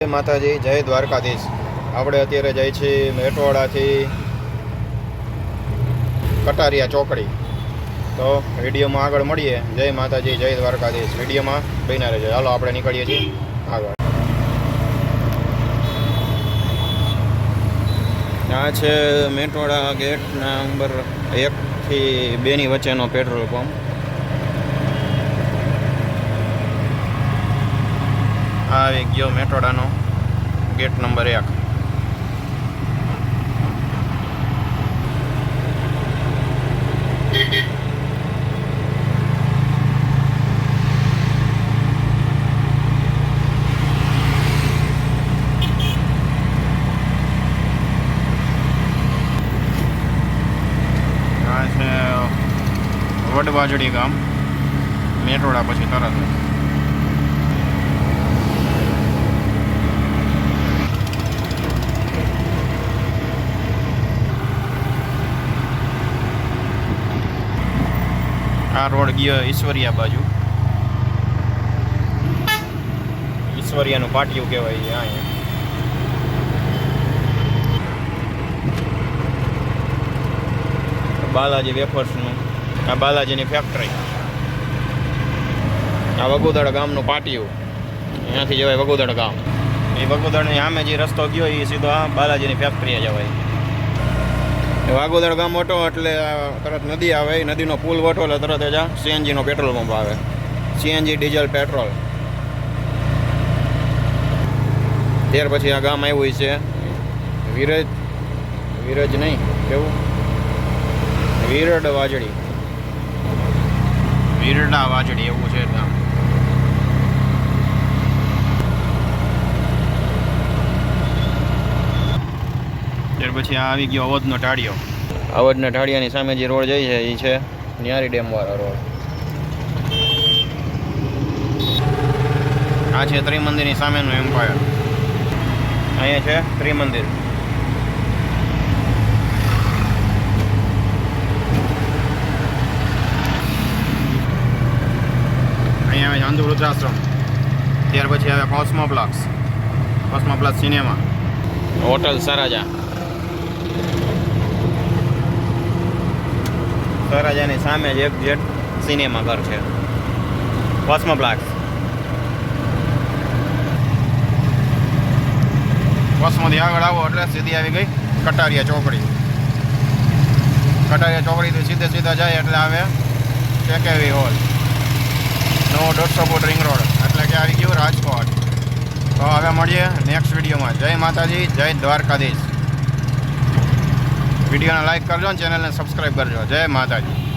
માતાજી, જય દ્વારકાધીશ. આપણે અત્યારે જાય છે મેટવાડાથી કટારિયા ચોકડી. તો વિડીયોમાં આગળ મળીએ. જય માતાજી, જય દ્વારકાધીશ. વિડીયોમાં બન્યા રહેજો. ચાલો આપણે નીકળીએ છીએ આગળ. આ છે મેટવાડા ગેટ નંબર 1 થી 2 ની વચ્ચેનો પેટ્રોલ પંપ. આવી ગયો મેટવાડાનો ગેટ નંબર 1. આ છે વડવાજડી ગામ, મેટવાડા પછી તરત. આ રોડ ગયો ઈશ્વરિયા બાજુ. ઈશ્વરિયાનું પાટિયું કહેવાય છે અહીંયા. બાલાજી વેફર્સનું આ બાલાજીની ફેક્ટરી. આ વગોદડ ગામનું પાટિયું. અહીંયાથી જવાય વગોદડ ગામ. એ વગોદડની સામે જે રસ્તો ગયો એ સીધો આ બાલાજીની ફેક્ટરીએ જવાય. વાગોદર ગામ વટો એટલે તરત નદી આવે. નદીનો પુલ વટો એટલે તરત જ સીએનજીનો પેટ્રોલ પંપ આવે. CNG diesel petrol. ત્યાર પછી આ ગામ આવ્યું છે વિરજ નહીં કેવું વિરડ વાજડી. વિરડા વાજડી એવું છે ગામ. ત્યાર પછી આ આવી ગયો અવધનો ઢાળિયો. અવધના ઢાળિયાની સામે જે રોડ જાય છે એ છે ન્યારી ડેમવાળો રોડ. આ છે ત્રિમંદિરની સામેનું એમ્પાયર. અહીંયા છે ત્રિમંદિર. અહીંયા આવે છે અંધુ વૃદ્ધાશ્રમ. ત્યાર પછી આવે કોસ્મોપ્લાસ સિનેમા. હોટલ સરાજા. સરાજાની સામે જ એક જેટ સિનેમા ઘર છે, કોસ્મોપ્લાસ. કોસ્મોથી આગળ આવો એટલે સીધી આવી ગઈ કટારિયા ચોકડી. કટારિયા ચોકડીથી સીધા જાય એટલે આવે કેકેવી હોલ. નવો 150 ફૂટ રિંગ રોડ એટલે કે આવી ગયું રાજકોટ. તો હવે મળીએ નેક્સ્ટ વિડીયોમાં. જય માતાજી, જય દ્વારકાધીશ. વિડીયોને લાઈક કરજો અને ચેનલને સબસ્ક્રાઈબ કરજો. જય માતાજી.